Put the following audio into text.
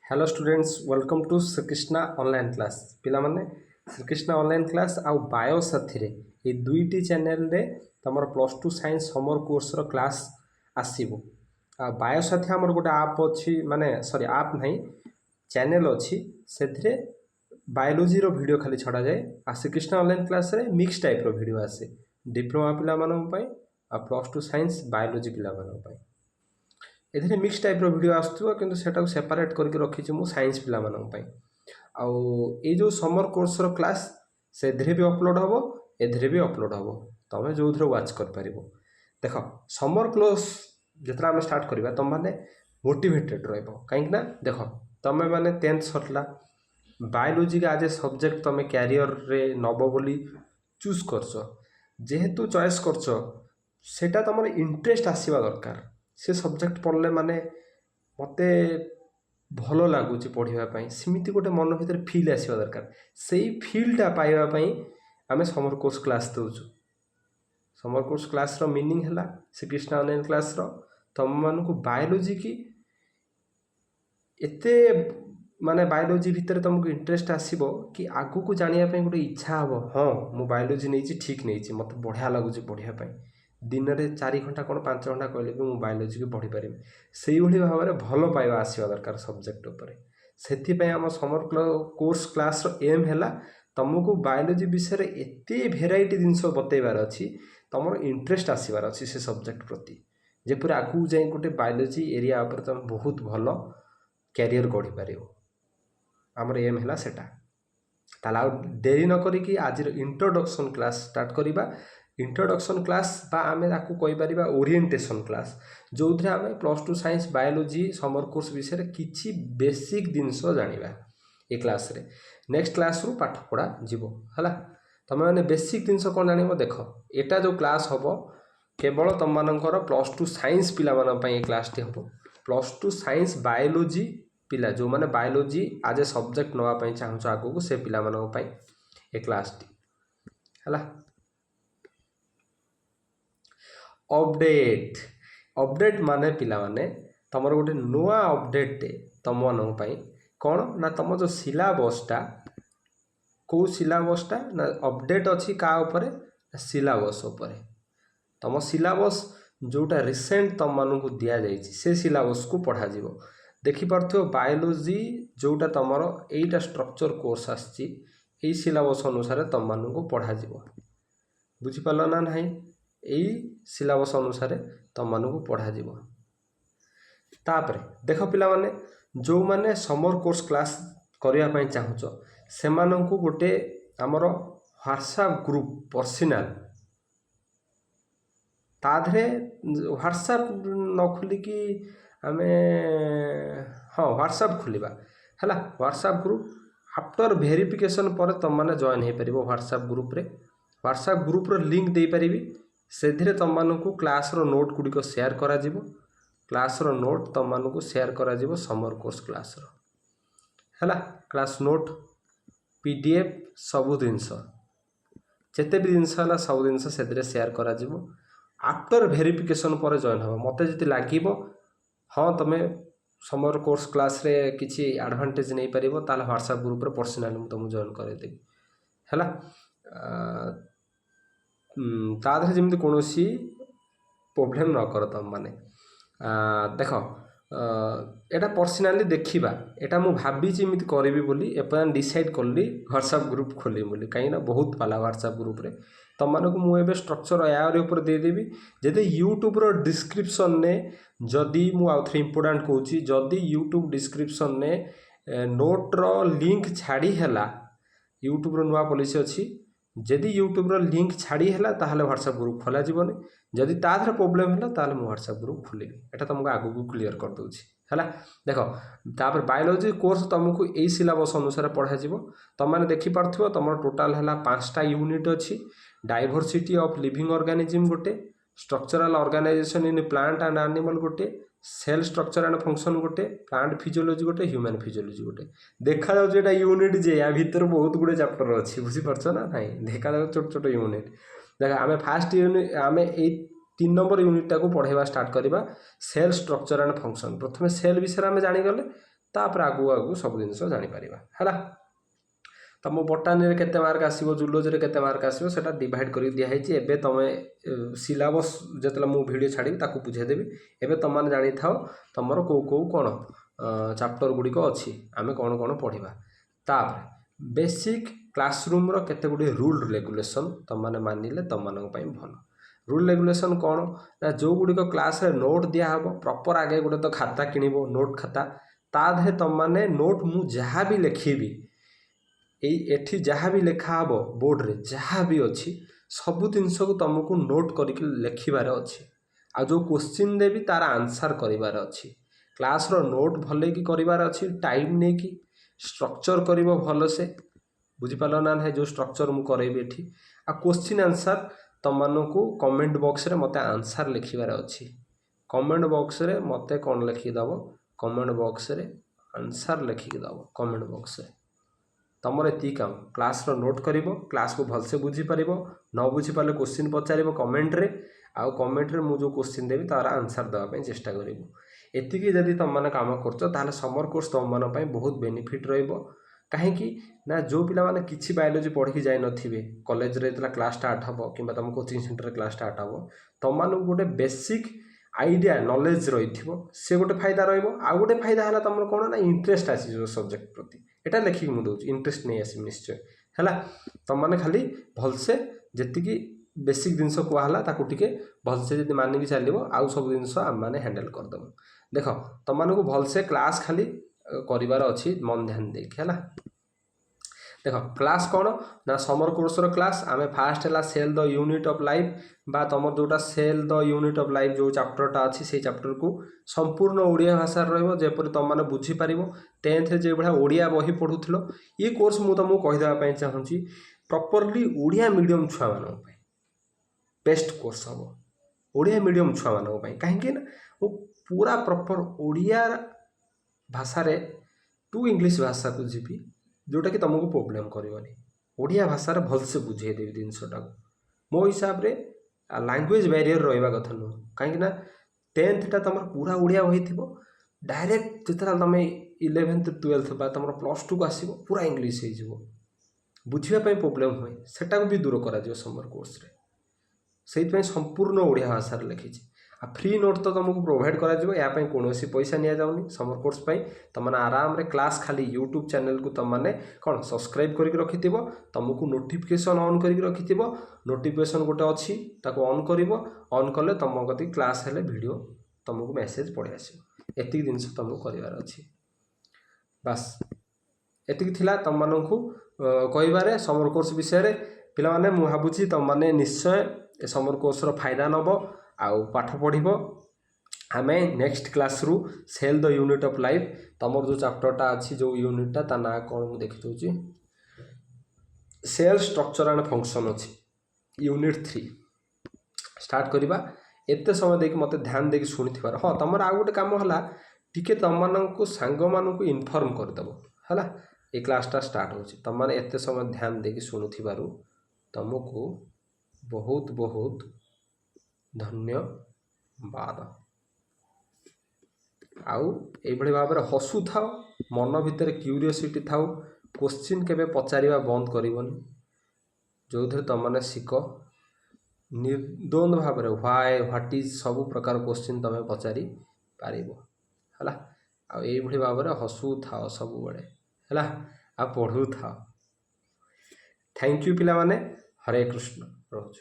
Hello students welcome to Srikrishna online class पिला माने Srikrishna online class आउ बायो साथी रे ये दुईटी चैनल रे तमर plus two science summer course रो क्लास आसीबो आ बायो साथी हमर गोटे ऐप अछि माने सॉरी ऐप नहीं चैनल अछि सेथरे बायोलॉजी रो वीडियो खाली छडा जाए आ श्रीकृष्णा ऑनलाइन क्लास रे मिक्स टाइप रो वीडियो आसे डिप्लोमा पिला मानन पई आ प्लस टू साइंस बायोलॉजी पिला मानन पई एथिरे मिक्स टाइप रो वीडियो आस्तुवा किंतु सेटा सेपरेट करके रखिछि मु साइंस पिला मानन पई आउ ए जो समर कोर्स रो क्लास से धीरे भी अपलोड हबो एधिरे भी अपलोड हबो तमे जो धरे वाच कर परिबो देखो समर क्लास जेतरा हम स्टार्ट करबा तम माने मोटिवेटेड रहबो काहे ना देखो तमे माने 10th सरला बायोलॉजी के आज सब्जेक्ट तमे कैरियर रे नबो बोली चूज करछो जेहेतु चॉइस करछो सेटा तमर इंटरेस्ट आसीबा दरकार से सब्जेक्ट पढ़ले माने मते भलो लागुची पढ़िबा पई सिमिति गोटे मन भीतर फील आसीबा दरकार सेही फीलटा पाइबा पई आमे समर कोर्स क्लास दोछु समर कोर्स क्लास रो मीनिंग हला श्रीकृष्णा ऑनलाइन क्लास रो तम मानको बायोलॉजी की एते माने बायोलॉजी भीतर तुमको इंटरेस्ट आसीबो कि आगु को जानिया पई गोटे इच्छा हबो हां मु बायोलॉजी नेछि ठीक नेछि मते बढ़िया लागुची पढ़िया पई दिन में 4 घंटा कौन 5 घंटा कहले भी मुझे बायोलॉजी को पढ़ी पारि से भाव में भल पाइबा आसवा दरकार सब्जेक्ट उपर से आम समर कोर्स क्लास एम है तुमको बायोलॉजी विषय में एत भेराइटी जिनस बतैबार अच्छी तुम इंटरेस्ट आसबार अच्छी से सब्जेक्ट प्रति जेपर आगू जाए गोटे बायोलॉजी एरिया उपर तुम बहुत भल कैरियर गढ़ी पार आमर एम है सेटा ताला डेरी न करी आज इंट्रोडक्शन क्लास स्टार्ट करवा इंट्रोडक्शन क्लास बा आमे ताकू कहि परिबा ओरिएंटेशन क्लास जो थे आमे plus two science biology summer course विषय रे किछि बेसिक जिनस जानिबा ए क्लास रे नेक्स्ट क्लास रु पाठ पढ़ा जीवो हला तमे माने बेसिक जिनस कोन जानिबो देखो एटा जो क्लास हबो केवल तम मानकर प्लस टू साइंस पिला मान पई ए क्लास टी हबो प्लस टू साइंस बायोलॉजी पिला जो माने बायोलॉजी आज ए सब्जेक्ट नवा पई चाहू आगु को से पिला मान पई ए क्लास टी हला अपडेट अपडेट माने पिला माने तमर गोटे नुआ अपडेट तम मान कौन ना तुम जो सिलेबसटा कौ सिलेबसटा ना अपडेट अच्छी का उपरे सिलेबस उपरे तुम सिलेबस जोटा रिसेंट तुम मानू दि जाए से सिलेबस को पढ़ा जीवो देखि पारथो बायोलॉजी जोटा तुमर एटा स्ट्रक्चर कोर्स आसी सिलेबस अनुसार तुम मानू पढ़ा जीवो बुझी पाल ना नहीं यही सिलेबस अनुसार तुम मानू पढ़ा जीवो तापरे देख पिला माने जो माने समर कोर्स क्लास करिया पई चाहूचो से मानू गोटे आमर व्हाट्सएप ग्रुप पर्सनल ताधरे व्हाट्सएप न खुलिकी आमे हाँ व्हाट्सएप खोलिबा हैला व्हाट्सएप ग्रुप आफ्टर वेरिफिकेशन पर तुम माने जॉइन हो पारिबो व्हाट्सएप ग्रुप रो लिंक दे पारिबी से तुम मानू क्लास रो नोट गुड़िक शेयर करा जिवो क्लास रो नोट तुम मानू शेयर करा जिवो समर कोर्स क्लास रो हैला क्लास नोट पीडीएफ सबु जिनस जेते भी जिनस है सब जिनस से शेयर करा जिवो आफ्टर वेरिफिकेशन पर जॉइन हो मते जति लागिवो हाँ तुम समर कोर्स क्लास रे किछि एडवांटेज नहीं पारिबो ताले व्हाट्सएप ग्रुप रे पर्सनल तुम जॉइन करे देबी हैला ताधरे जमी कौन प्रोब्लेम न कर तुम माने देख एटा पर्सनाली देखा एटा मु भाभी करी बोली एपर्तन डिसाइड कली व्हाट्सएप ग्रुप खोली बोली कहीं बहुत पाला व्हाट्सएप ग्रुप रे तुम मानक मुझे स्ट्रक्चर यार ऊपर देदेवी जदि यूट्यूब रो डिस्क्रिप्शन ने जदि मु आउ थे इंपोर्टेंट कहूँ जदि यूट्यूब डिस्क्रिप्शन ने नोट रो लिंक छाड़ी हैला यूट्यूब रो नुआ पॉलिसी अच्छी जदि यूट्यूब रो लिंक छाड़ी हैला ताहले व्हाट्सएप ग्रुप खोला जीवनी जदि ताधरे प्रोब्लेम हैला ताहले मु व्हाट्सएप ग्रुप खोलिबी एटा तुमको आगु को क्लियर कर दोछि हैला देखो तापर बायोलॉजी कोर्स तुमको एई सिलेबस अनुसार पढ़ा जीवो तुम माने देखि पारथिबो तुमर टोटल हैला 5टा यूनिट अछि डाइवर्सिटी ऑफ लिविंग ऑर्गेनिज्म गोटे structural organization in plant and animal गोटे सेल स्ट्रक्चर एंड फंक्शन गोटे प्लांट फिजियोलॉजी गोटे ह्यूमन फिजियोलॉजी गोटे देखा जाउछ एटा यूनिट जे या भीतर बहुत गुडे चैप्टर अछि बुझी परछ ना नाही देखा जाउछ छोट छोट यूनिट देखा आमे फर्स्ट यूनिट आमे ए 3 नंबर यूनिट टाको पढ़ाइबा स्टार्ट करबा सेल स्ट्रक्चर एंड फंक्शन प्रथमे सेल विषय आमे जानि गले तापर आगु आगु सब जिन जापर है। तुम बोटानी रे केते मार्क आसीबो जूलॉजी रे केते मार्क आसीबो सेटा डिवाइड करि दिया हैछि। एबे तमे सिलेबस जेतला मु वीडियो छाड़ी ताकू बुझे देबी। एबे तुम माने जानि थाओ तमरो को कोन चैप्टर गुडी को अछि आमे कोन कोन पढिबा। तापर बेसिक क्लासरूम रो केते गुडी रूल रेगुलेशन तुम माने मानिले तुम मानक पई भल। रूल रेगुलेशन कोन ना जो गुडी को क्लास रे नोट दिया हबो प्रॉपर आगे गुडे तो खाता किनिबो नोट खाता ता धे तुम माने नोट मु जहा भी लिखिबी एठी जहाँ भी लिखा हम बोर्ड रे जहाँ भी अच्छी सबू जिनस को तुमको नोट करके लिखबार अच्छी। आ जो क्वेश्चन देवी तार आंसर करार अच्छी। क्लास रो नोट भले कि करार अच्छी टाइम नहीं कि स्ट्रक्चर कर भल से बुझीपाल ना ना जो स्ट्रक्चर मुझे करेबी एठी। आ क्वेश्चन आंसर तुम मानू कमेंट बॉक्स रे मते आंसर लिखबार अच्छी। कमेंट बॉक्स रे मते कौन लिखिदेव कमेंट बॉक्स रे आंसर लिखिदेव कमेंट बॉक्स रे तुमर एति काम क्लास रो नोट करिवो क्लास को भलसे बुझी पारिबो न बुझी पाले क्वेश्चन पचारिबो कमेंट रे आउ कमेंट रे मु जो क्वेश्चन देबी तार आंसर देबा पई चेष्टा करिवो। एतिकी जदि तुम माने काम करछो ताले समर कोर्स तुम मान पई बहुत बेनिफिट रहइबो। काहेकि ना जो पिला माने किछि बायोलॉजी पढ़ी कि जाय नथिबे कॉलेज रे तला क्लास स्टार्ट हबो किबा तुम कोचिंग सेंटर रे क्लास स्टार्ट हबो तुम मानु गोटे बेसिक आइडिया नॉलेज रहिथिबो से गोटे फायदा रहइबो। आ गोटे फायदा हला तुमर कोन ना इंटरेस्ट आसी जो सब्जेक्ट प्रति एटा लिखिक मु दउची इंटरेस्ट नहीं आसी निश्चय है। तुम मैंने खाली भलसे जी बेसिक जिनस कहला ताकू टिके भलसे जब मानिकी चलो आउ सब जिनस आम मैंने हैंडल करदेबू। देख तुम मानक भलसे क्लास खाली करार अच्छी मन ध्यान देख है। देख क्लास कौन ना समर कोर्स रो क्लास आमे फास्ट है cell the unit of life बा तुम जोटा cell the unit of life जो चैप्टरटा अच्छी से चैप्टर को संपूर्ण ओडिया भाषा रहिबो जेपरि तुम माने बुझी पारिबो। 10th रे जे बढा ओडिया बही पढुथलो ये कोर्स मु तुमको कहि देबा पई चाहूची प्रॉपर्ली ओडिया मीडियम छुआ मानक पई बेस्ट कोर्स हबो। ओडिया मीडियम छुआ मानक पई काहे ना वो पूरा प्रॉपर ओडिया भाषा रे टू इंग्लिश भाषा को जीपी जोटा कि तुमको प्रोब्लेम करनी ओडिया भाषा रे भलसे बुझे देवी जिनसटा मो हिसाब रे लैंग्वेज बैरियर रहा कथा नुह कहीं 10th टा तुम पूरा ओडिया बही थी डायरेक्ट जितना तुम 11th 12th बा तुम +2 को आसो पूरा इंग्लिश हो बुझापी प्रोब्लेम हुए सेटा को भी दूर कर समर कोर्स रे से संपूर्ण ओडिया भाषा लिखी आ फ्री नोट तो तुमको प्रोवाइड कर कौन पैसा नि जाऊनी समर कोर्स तुमने आराम रे क्लास खाली यूट्यूब चैनल को तुमने कौन सब्सक्राइब करके रखि तुमको नोटिफिकेशन ऑन करके रखि नोटिफिकेशन गोटे अच्छी ताको ऑन कर ऑन कले तुम कति क्लास हेले वीडियो तुमको मेसेज पड़े आसो एति जिनस तुमको करार अच्छी। बास एति थिला तुम मानू कहबारे समर कोर्स विषय पिला माने मु भाबुची तुम माने निश्चय समर कोर्स रो फायदा नब आउ पाठ पढ़िबो। आमे नेक्स्ट क्लास रु cell the unit of life तमर जो चैप्टरटा अच्छी जो यूनिटा ता ना कौन मु देखि दउची सेल स्ट्रक्चर एंड फंक्शन अच्छी यूनिट 3 स्टार्ट करिबा। एते समय देखि मते ध्यान देकी सुनिथिबार हाँ तमर आ गोटे काम हला टिके तम माननकु सांग माननकु इन्फॉर्म कर दबो हला ए क्लासटा स्टार्ट होची तम माने एते समय ध्यान देकी सुनुथिबारु तमको बहुत बहुत धन्यवाद। आउ एभली भाव में हसु थाओ मन भितर क्यूरियोसिटी थाओ क्वेश्चन केबे पचारिबा बंद करिवनी जो थे तुम मैंने शिख निर्द्वंद भाव में व्हाई व्हाट इज सब प्रकार क्वेश्चन तुम पचारि पारिबो हला। आ एभली भाव में हसु थाओ सब बड़े हला आ पढ़ु थाओ। थैंक यू पिला माने हरे कृष्ण रोज।